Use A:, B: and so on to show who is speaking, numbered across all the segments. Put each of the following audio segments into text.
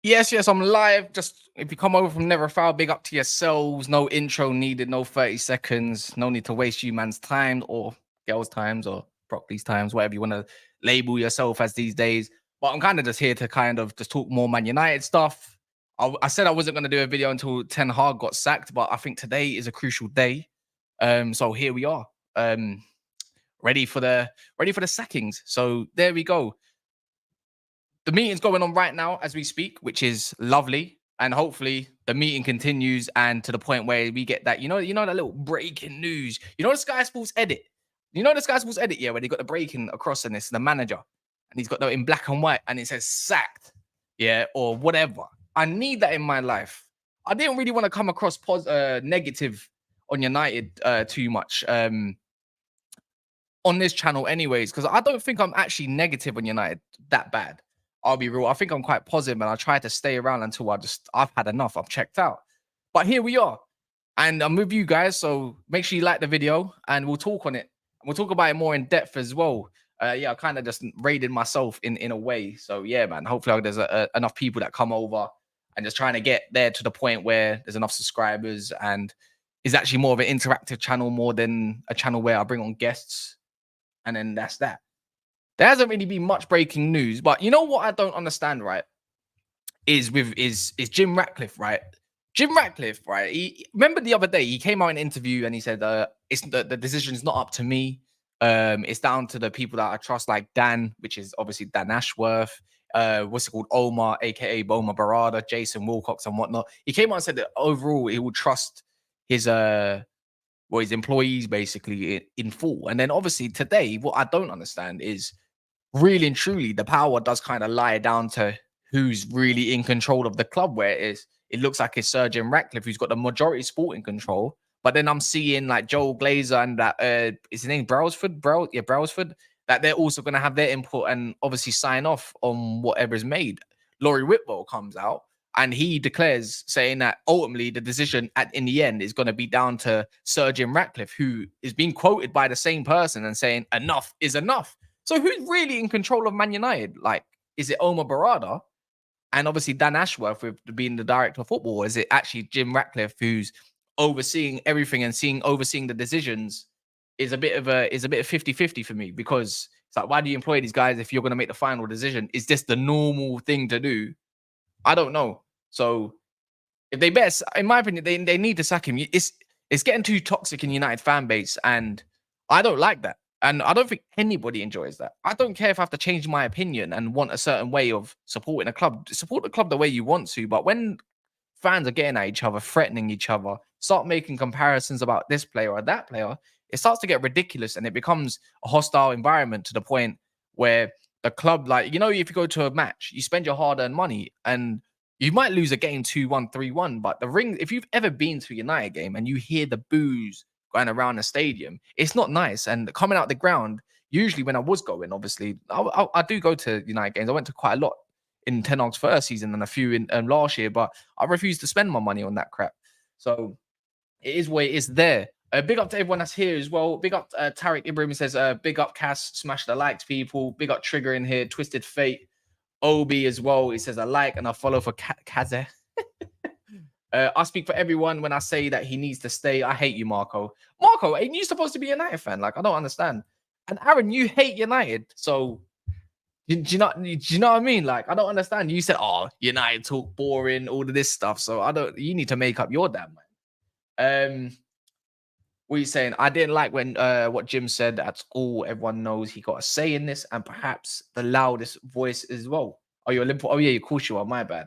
A: Yes, yes, I'm live. Just if you come over from Never Foul, big up to yourselves. No intro needed, no 30 seconds. No need to waste you man's time or girls' times or broccoli's times, whatever you want to label yourself as these days. But I'm kind of just here to kind of just talk more Man United stuff. I said I wasn't going to do a video until Ten Hag got sacked, but I think today is a crucial day. So here we are. Ready for the sackings. So there we go. The meeting's going on right now as we speak, which is lovely. And hopefully the meeting continues and to the point where we get that, that little breaking news. You know the Sky Sports edit? Yeah, where they got the breaking across in this, the manager. And he's got that in black and white and it says sacked. Yeah, or whatever. I need that in my life. I didn't really want to come across negative on United too much on this channel anyways, because I don't think I'm actually negative on United that bad. I'll be real. I think I'm quite positive and I try to stay around until I've had enough. I've checked out. But here we are. And I'm with you guys. So make sure you like the video and we'll talk on it. And we'll talk about it more in depth as well. Yeah, I kind of just raided myself in a way. So yeah, man, hopefully there's enough people that come over and just trying to get there to the point where there's enough subscribers and is actually more of an interactive channel more than a channel where I bring on guests. And then that's that. There hasn't really been much breaking news, but you know what I don't understand, right? Is Jim Ratcliffe, right? Jim Ratcliffe, right? Remember the other day he came out in an interview and he said, "It's the decision's not up to me. It's down to the people that I trust, like Dan, which is obviously Dan Ashworth. What's it called? Omar, aka Boma Barada, Jason Wilcox, and whatnot." He came out and said that overall he will trust his his employees basically in full. And then obviously today, what I don't understand is really and truly the power does kind of lie down to who's really in control of the club, where it looks like it's Sir Jim Ratcliffe who's got the majority sporting control. But then I'm seeing like Joel Glazer and that is his name Brailsford, that they're also going to have their input and obviously sign off on whatever is made. Laurie Whitwell comes out and he declares saying that ultimately the decision in the end is going to be down to Sir Jim Ratcliffe, who is being quoted by the same person and saying enough is enough. So who's really in control of Man United? Like, is it Omar Barada and obviously Dan Ashworth with being the director of football? Or is it actually Jim Ratcliffe who's overseeing everything and overseeing the decisions? Is a bit of 50-50 for me, because it's like, why do you employ these guys if you're going to make the final decision? Is this the normal thing to do? I don't know. So if they best, in my opinion, they need to sack him. It's getting too toxic in United fan base, and I don't like that. And I don't think anybody enjoys that. I don't care if I have to change my opinion and want a certain way of supporting a club. Support the club the way you want to. But when fans are getting at each other, threatening each other, start making comparisons about this player or that player, it starts to get ridiculous and it becomes a hostile environment to the point where the club, like, if you go to a match, you spend your hard-earned money and you might lose a game 2-1, 3-1. But if you've ever been to a United game and you hear the boos going around the stadium, it's not nice. And coming out the ground, usually when I was going, obviously, I do go to United games. I went to quite a lot in Ten Hag's first season and a few in last year, but I refuse to spend my money on that crap. So it is what it is there. Big up to everyone that's here as well. Big up Tariq Ibrahim says, big up Cass, smash the likes, people. Big up Trigger in here, Twisted Fate. Obi as well. He says, I like and I follow for Kaze. I speak for everyone when I say that he needs to stay. I hate you, Marco. Marco, ain't you supposed to be a United fan? Like, I don't understand. And Aaron, you hate United. So, do you know what I mean? Like, I don't understand. You said, oh, United talk boring, all of this stuff. So, you need to make up your damn mind. What are you saying? I didn't like when what Jim said at school. Everyone knows he got a say in this and perhaps the loudest voice as well. Oh, you're Olympic. Oh, yeah, of course you are. My bad.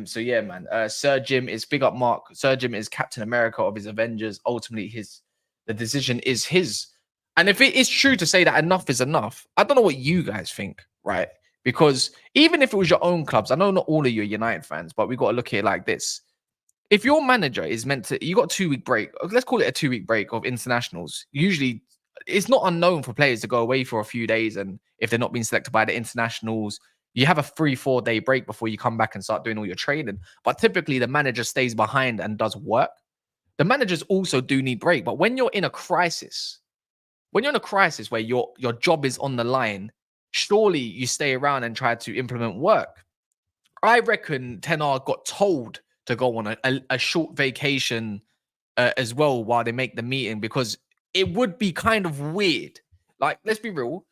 A: So yeah, man. Sir Jim is big up Mark. Sir Jim is Captain America of his Avengers. Ultimately, the decision is his. And if it is true to say that enough is enough, I don't know what you guys think, right? Because even if it was your own clubs, I know not all of you are United fans, but we've got to look at it like this. If your manager is meant to, you got a 2-week break. Let's call it a 2-week break of internationals. Usually, it's not unknown for players to go away for a few days, and if they're not being selected by the internationals, you have a 3-4 day break before you come back and start doing all your training. But typically, the manager stays behind and does work. The managers also do need break. But when you're in a crisis, where your job is on the line, surely you stay around and try to implement work. I reckon Ten Hag got told to go on a short vacation as well while they make the meeting, because it would be kind of weird. Like, let's be real,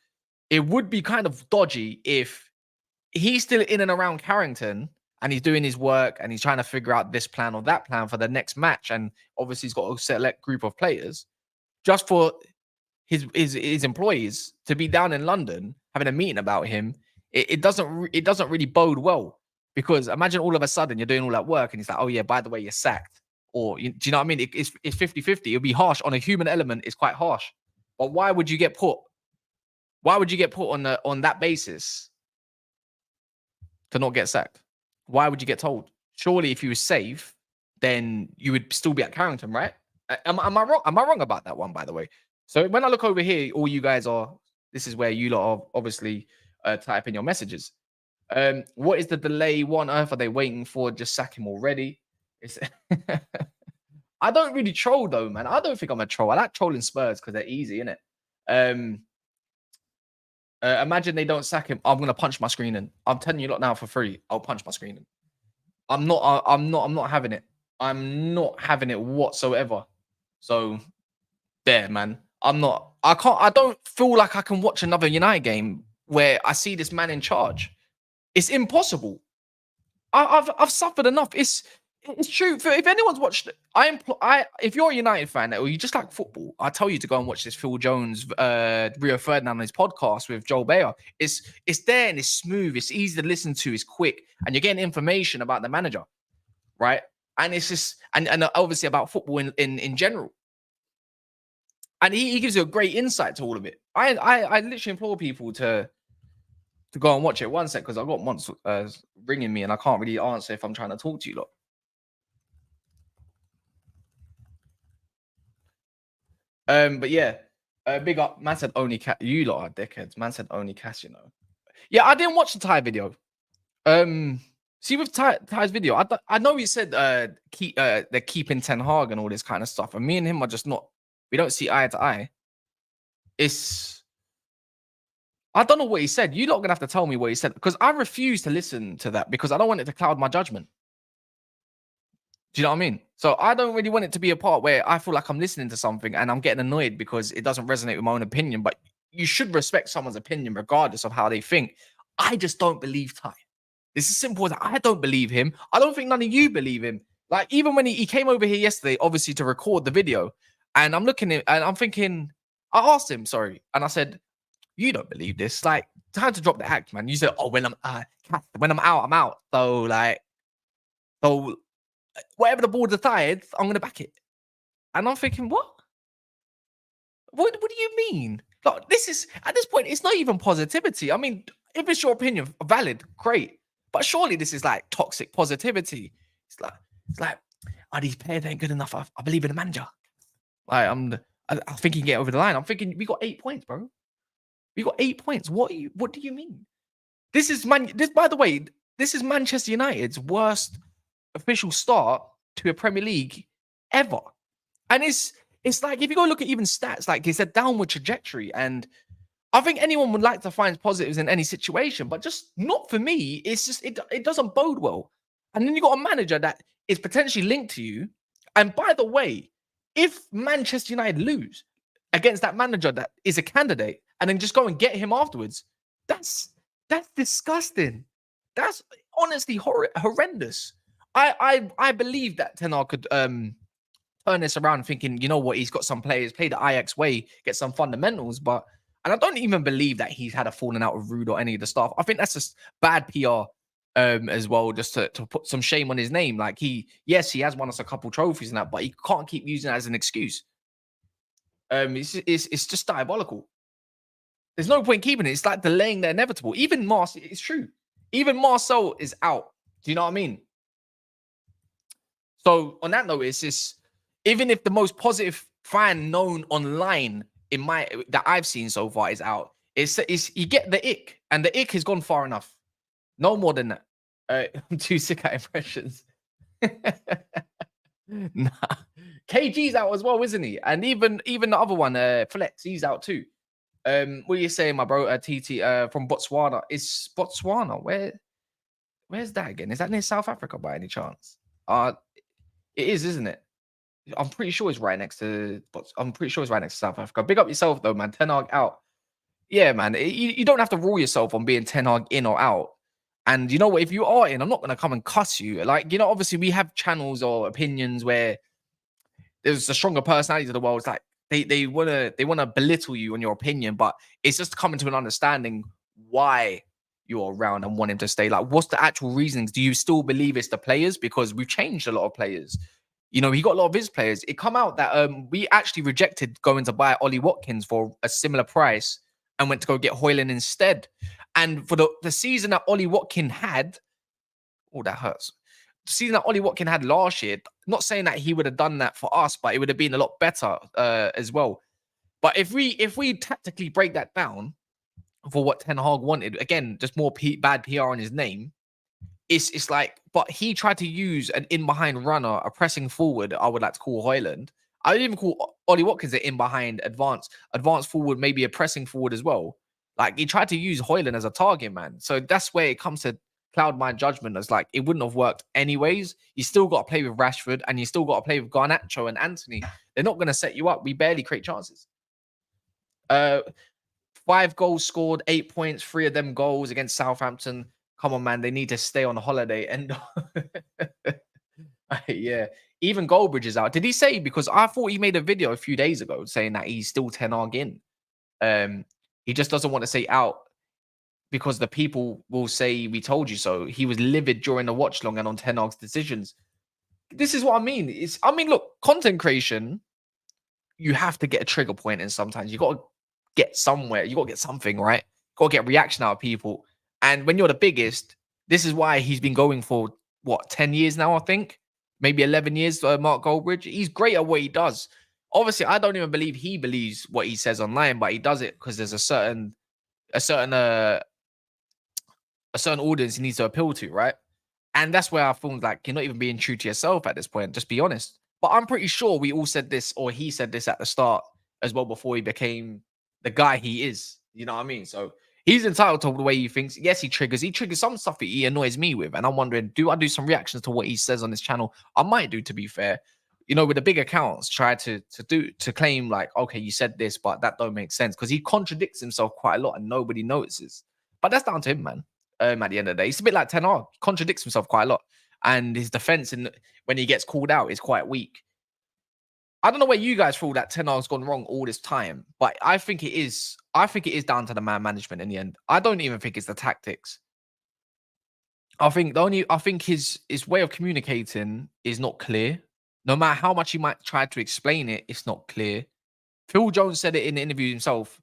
A: it would be kind of dodgy if he's still in and around Carrington and he's doing his work and he's trying to figure out this plan or that plan for the next match. And obviously, he's got a select group of players just for his employees to be down in London having a meeting about him. It doesn't really bode well, because imagine all of a sudden you're doing all that work and he's like, oh yeah, by the way, you're sacked. Or do you know what I mean? It's 50-50. It'll be harsh on a human element. It's quite harsh. But why would you get put? Why would you get put on that basis to not get sacked? Why would you get told? Surely, if you were safe, then you would still be at Carrington, right? Am I wrong? Am I wrong about that one, by the way? So when I look over here, all you guys are. This is where you lot are obviously type in your messages. What is the delay? What on earth are they waiting for? Just sack him already. It's I don't really troll though, man. I don't think I'm a troll. I like trolling Spurs because they're easy, innit? Imagine they don't sack him. I'm gonna punch my screen in. I'm telling you lot now for free. I'll punch my screen in. I'm not having it. I'm not having it whatsoever. So there, man. I don't feel like I can watch another United game where I see this man in charge. It's impossible. I've suffered enough. It's true. If anyone's watched it, if you're a United fan or you just like football, I tell you to go and watch this Phil Jones, Rio Ferdinand, his podcast with Joel Bayer. It's there and it's smooth. It's easy to listen to. It's quick, and you're getting information about the manager, right? And it's just and obviously about football in general. And he gives you a great insight to all of it. I literally implore people to go and watch it. One sec, because I've got Monts ringing me and I can't really answer if I'm trying to talk to you lot. But yeah, big up. Man said only you lot are dickheads. Man said only Cass, you know. Yeah, I didn't watch the Ty video. See with Ty's video, I know he said they're keeping Ten Hag and all this kind of stuff, and me and him are just not. We don't see eye to eye. I don't know what he said. You lot are gonna have to tell me what he said, because I refuse to listen to that because I don't want it to cloud my judgment. Do you know what I mean? So I don't really want it to be a part where I feel like I'm listening to something and I'm getting annoyed because it doesn't resonate with my own opinion. But you should respect someone's opinion regardless of how they think. I just don't believe Ty. It's as simple as that. I don't believe him. I don't think none of you believe him. Like, even when he came over here yesterday, obviously to record the video, and I'm looking at it and I'm thinking, I asked him, sorry, and I said, you don't believe this. Like, time to drop the act, man. You said, oh, when I'm out, I'm out. So whatever the board decides, I'm gonna back it. And I'm thinking, what? What do you mean? Like, this is, at this point, it's not even positivity. I mean, if it's your opinion, valid, great. But surely this is like toxic positivity. It's like, oh, these players ain't good enough. I believe in the manager. Like, I think he can get over the line. I'm thinking, we got 8 points, bro. We got 8 points. What do you mean? By the way, this is Manchester United's worst official start to a Premier League ever. And it's like, if you go look at even stats, like, it's a downward trajectory. And I think anyone would like to find positives in any situation, but just not for me. It's just, it doesn't bode well. And then you got a manager that is potentially linked to you. And by the way, if Manchester United lose against that manager that is a candidate, and then just go and get him afterwards, that's disgusting. That's honestly horrendous. I believe that Ten Hag could turn this around, thinking, you know what, he's got some players, play the Ajax way, get some fundamentals, and I don't even believe that he's had a falling out with Ruud or any of the staff. I think that's just bad PR as well, just to put some shame on his name. Like, he has won us a couple trophies and that, but he can't keep using that as an excuse. It's just diabolical. There's no point keeping it. It's like delaying the inevitable. Even it's true. Even Marcel is out. Do you know what I mean? So on that note, it's just, even if the most positive fan known online that I've seen so far is out, it's you get the ick, and the ick has gone far enough. No more than that. I'm too sick at impressions. Nah. KG's out as well, isn't he? And even the other one, Flex, he's out too. What are you saying, my bro? TT from Botswana. Is Botswana where? Where's that again? Is that near South Africa by any chance? Uh, it is, isn't it? I'm pretty sure it's right next to, but I'm pretty sure it's right next to South Africa. Big up yourself though, man. Ten Hag out. Yeah, man. You don't have to rule yourself on being Ten Hag in or out. And you know what? If you are in, I'm not gonna come and cuss you. Like, obviously we have channels or opinions where there's a stronger personality to the world. It's like they wanna belittle you on your opinion, but it's just coming to an understanding why you're around and want him to stay. Like, what's the actual reasons? Do you still believe it's the players? Because we've changed a lot of players. He got a lot of his players. It come out that we actually rejected going to buy Ollie Watkins for a similar price and went to go get Hoyland instead. And for the season that Ollie Watkins had, oh, that hurts. The season that Ollie Watkins had last year, not saying that he would have done that for us, but it would have been a lot better as well. But if we tactically break that down for what Ten Hag wanted, again, just more bad PR on his name. It's like, but he tried to use an in behind runner, a pressing forward. I would like to call Hoyland. I didn't even call Ollie Watkins an in behind advanced forward, maybe a pressing forward as well. Like, he tried to use Hoyland as a target man. So that's where it comes to cloud my judgment. As like, it wouldn't have worked anyways. You still got to play with Rashford and you still got to play with Garnacho and Anthony. They're not going to set you up. We barely create chances. 5 goals scored, 8 points, 3 of them goals against Southampton. Come on, man. They need to stay on holiday. And yeah, even Goldbridge is out. Did he say? Because I thought he made a video a few days ago saying that he's still Ten Hag in. He just doesn't want to say out because the people will say we told you so. He was livid during the watch long and on Ten Hag's decisions. This is what I mean. Look, content creation, you have to get a trigger point, and sometimes you got to get somewhere. You got to get something, right? Got to get reaction out of people. And when you're the biggest, this is why he's been going for what, 10 years now, I think, maybe 11 years. Mark Goldbridge, he's great at what he does. Obviously, I don't even believe he believes what he says online, but he does it because there's a certain audience he needs to appeal to, right? And that's where I feel like you're not even being true to yourself at this point. Just be honest. But I'm pretty sure we all said this, or he said this at the start as well before he became the guy he is. You know what I mean? So he's entitled to the way he thinks. Yes, he triggers. He triggers some stuff that he annoys me with. And I'm wondering, do I do some reactions to what he says on this channel? I might do, to be fair. With the big accounts, try to claim like, okay, you said this, but that don't make sense. Because he contradicts himself quite a lot and nobody notices. But that's down to him, man. At the end of the day, it's a bit like Ten Hag. Contradicts himself quite a lot. And his defense when he gets called out is quite weak. I don't know where you guys feel that Ten Hag's gone wrong all this time, but I think it is. I think it is down to the man management in the end. I don't even think it's the tactics. I think his way of communicating is not clear. No matter how much he might try to explain it, it's not clear. Phil Jones said it in the interview himself.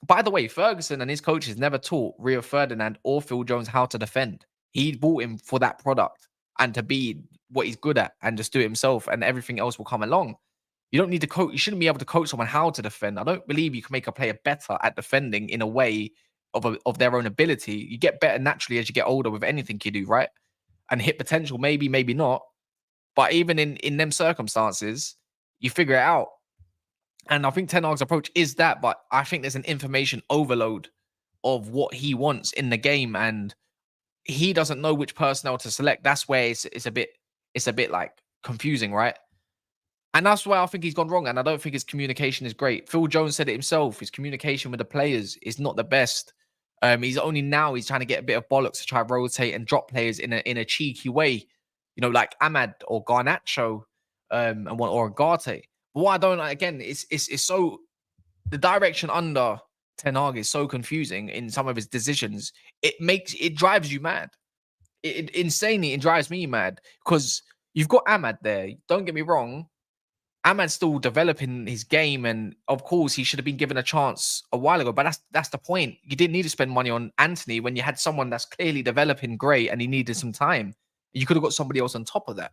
A: By the way, Ferguson and his coaches never taught Rio Ferdinand or Phil Jones how to defend. He bought him for that product and to be what he's good at and just do it himself, and everything else will come along. You don't need to coach. You shouldn't be able to coach someone how to defend. I don't believe you can make a player better at defending in a way of their own ability. You get better naturally as you get older with anything you do, right? And hit potential, maybe, maybe not. But even in them circumstances, you figure it out. And I think Ten Hag's approach is that, but I think there's an information overload of what he wants in the game, and he doesn't know which personnel to select. That's where it's a bit like confusing, right? And that's why I think he's gone wrong. And I don't think his communication is great. Phil Jones said it himself. His communication with the players is not the best. He's trying to get a bit of bollocks to try to rotate and drop players in a cheeky way, like Ahmad or Garnacho, or Garte. But what I don't like, again, it's so the direction under Ten Hag is so confusing in some of his decisions. It drives you mad. It drives me mad because you've got Ahmad there. Don't get me wrong. Ahmad's still developing his game, and of course, he should have been given a chance a while ago. But that's the point. You didn't need to spend money on Anthony when you had someone that's clearly developing great, and he needed some time. You could have got somebody else on top of that,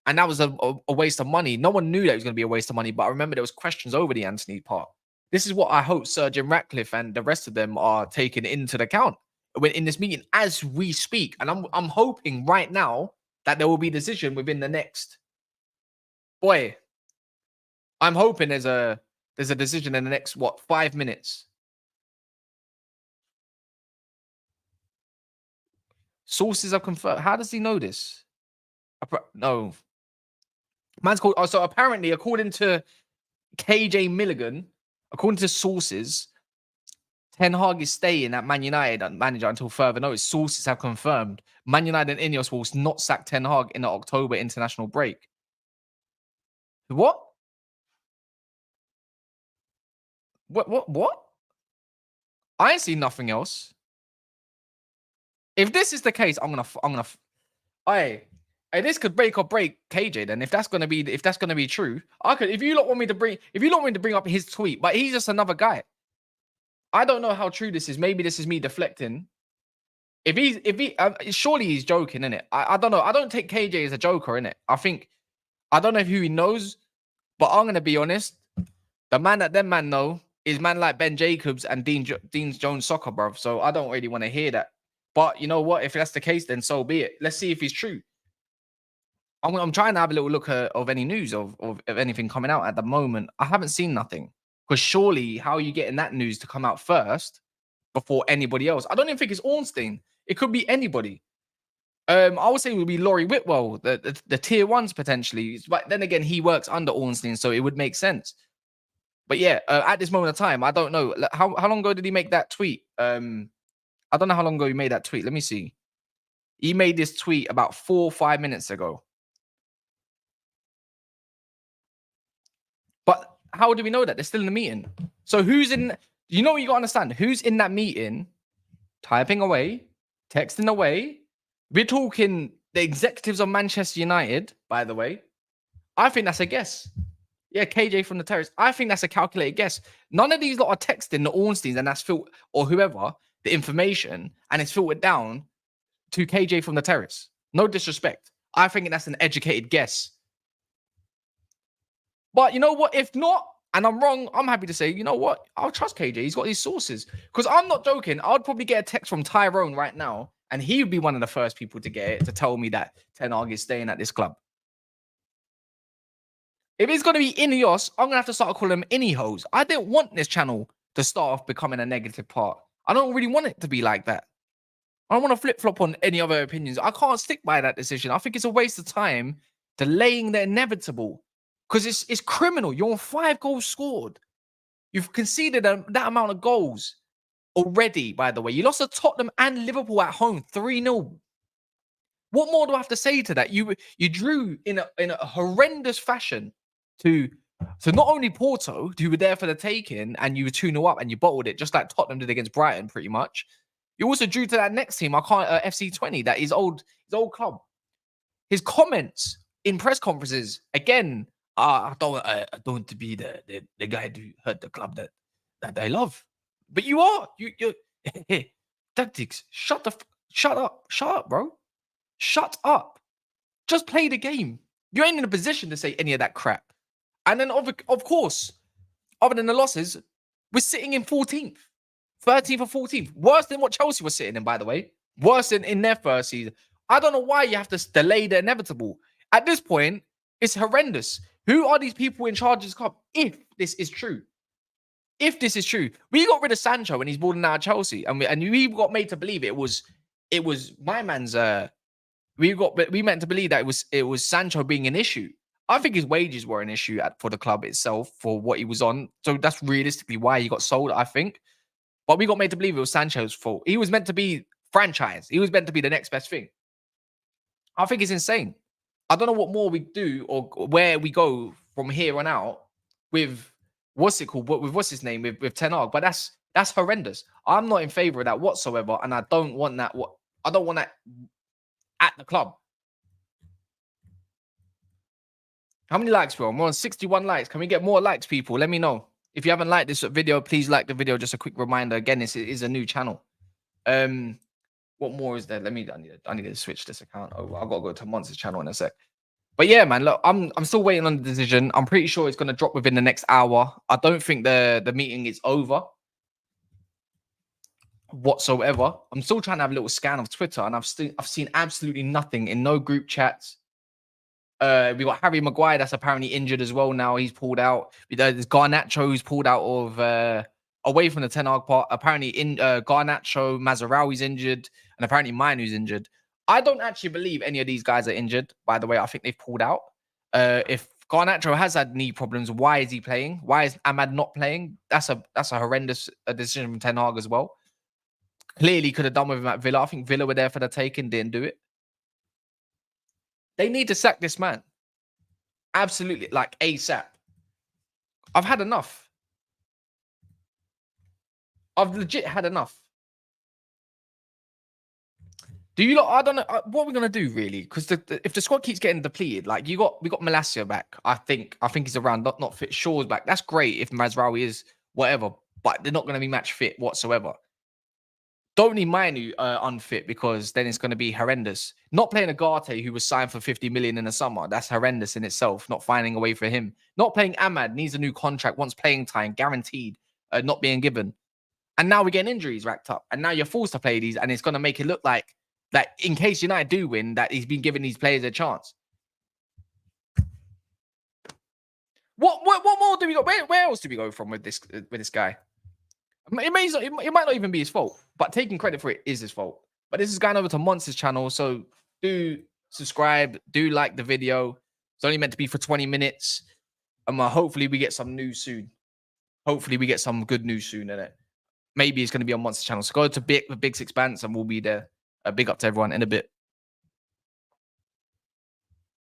A: and that was a waste of money. No one knew that it was going to be a waste of money, but I remember there was questions over the Anthony part. This is what I hope Sir Jim Ratcliffe and the rest of them are taking into account in this meeting as we speak. And I'm hoping right now that there will be a decision within the next. Boy, I'm hoping there's a decision in the next 5 minutes. Sources have confirmed. How does he know this? No. Man's called. Oh, so apparently, according to KJ Milligan, according to sources, Ten Hag is staying at Man United manager until further notice. Sources have confirmed Man United and Ineos will not sack Ten Hag in the October international break. What? What? I ain't seen nothing else. If this is the case, hey, this could break or break KJ. Then if that's gonna be true, I could. If you lot want me to bring up his tweet, but he's just another guy. I don't know how true this is. Maybe this is me deflecting. Surely he's joking, innit? I don't know. I don't take KJ as a joker, innit? I don't know who he knows, but I'm gonna be honest. The man that them man know is man like Ben Jacobs and Dean Jones Soccer, bro. So I don't really want to hear that. But you know what? If that's the case, then so be it. Let's see if he's true. I'm trying to have a little look of any news of anything coming out at the moment. I haven't seen nothing. Because surely, how are you getting that news to come out first before anybody else? I don't even think it's Ornstein. It could be anybody. I would say it would be Laurie Whitwell, the tier ones potentially. But then again, he works under Ornstein, so it would make sense. But yeah, at this moment of time, I don't know. How long ago did he make that tweet? I don't know how long ago he made that tweet. Let me see. He made this tweet about 4 or 5 minutes ago. But how do we know that? They're still in the meeting. So who's in... You know what you got to understand? Who's in that meeting, typing away, texting away? We're talking the executives of Manchester United, by the way. I think that's a guess. Yeah, KJ from the Terrace. I think that's a calculated guess. None of these lot are texting the Ornsteins and that's or whoever, the information, and it's filtered down to KJ from the Terrace. No disrespect. I think that's an educated guess. But you know what? If not, and I'm wrong, I'm happy to say, you know what? I'll trust KJ. He's got these sources. Because I'm not joking. I'd probably get a text from Tyrone right now, and he would be one of the first people to get it to tell me that Ten Hag is staying at this club. If it's going to be Ineos, I'm going to have to start calling them Inihos. I didn't want this channel to start off becoming a negative part. I don't really want it to be like that. I don't want to flip-flop on any other opinions. I can't stick by that decision. I think it's a waste of time delaying the inevitable. Because it's criminal. You're on 5 goals scored. You've conceded that amount of goals already, by the way. You lost to Tottenham and Liverpool at home 3-0. What more do I have to say to that? You drew in a horrendous fashion to not only Porto, who were there for the taking, and you were 2-0 up and you bottled it, just like Tottenham did against Brighton, pretty much. You also drew to that next team, FC20, that his old club. His comments in press conferences, again, I don't want to be the guy who hurt the club that I love. But you are. You tactics. Shut up, bro. Shut up. Just play the game. You ain't in a position to say any of that crap. And then, of course, other than the losses, we're sitting in 14th, 13th or 14th. Worse than what Chelsea was sitting in, by the way. Worse than in their first season. I don't know why you have to delay the inevitable. At this point, it's horrendous. Who are these people in charge of this club? If this is true. If this is true. We got rid of Sancho when he's balling out of Chelsea. And we got made to believe it was my man's... We meant to believe that it was Sancho being an issue. I think his wages were an issue for the club itself for what he was on. So that's realistically why he got sold, I think. But we got made to believe it was Sancho's fault. He was meant to be franchise. He was meant to be the next best thing. I think it's insane. I don't know what more we do or where we go from here on out with what's it called? With what's his name? With Ten Hag. But that's horrendous. I'm not in favor of that whatsoever, and I don't want that. I don't want that at the club. How many likes, bro? We're on 61 likes. Can we get more likes, people? Let me know. If you haven't liked this video, please like the video. Just a quick reminder. Again, this is a new channel. What more is there? I need to switch this account over. I've got to go to Monster's channel in a sec. But yeah, man, look, I'm still waiting on the decision. I'm pretty sure it's going to drop within the next hour. I don't think the meeting is over whatsoever. I'm still trying to have a little scan of Twitter, and I've seen absolutely nothing in no group chats. We got Harry Maguire that's apparently injured as well now. He's pulled out. There's Garnacho who's pulled out of away from the Ten Hag part. Apparently, Garnacho, Mazraoui's injured, and apparently Mainu's injured. I don't actually believe any of these guys are injured. By the way, I think they've pulled out. If Garnacho has had knee problems, why is he playing? Why is Ahmad not playing? That's a horrendous decision from Ten Hag as well. Clearly could have done with him at Villa. I think Villa were there for the taking, didn't do it. They need to sack this man. Absolutely, like ASAP. I've had enough. I've legit had enough. Do you lot? I don't know what are we gonna do really, because if the squad keeps getting depleted, like we got Malacia back. I think he's around, not fit. Shaw's back. That's great if Mazraoui is whatever, but they're not gonna be match fit whatsoever. Don't need Mainu unfit, because then it's gonna be horrendous. Not playing Agate, who was signed for 50 million in the summer. That's horrendous in itself. Not finding a way for him. Not playing Ahmad, needs a new contract, wants playing time, guaranteed, not being given. And now we're getting injuries racked up, and now you're forced to play these, and it's gonna make it look like that in case United do win, that he's been giving these players a chance. What more do we go? Where else do we go from with this guy? It might not even be his fault, but taking credit for it is his fault. But this is going over to Monster's channel, so do subscribe, do like the video. It's only meant to be for 20 minutes. Hopefully we get some news soon. Hopefully we get some good news soon in it. Maybe it's going to be on Monster's channel. So go to Big Six Bands and we'll be there. Big up to everyone in a bit.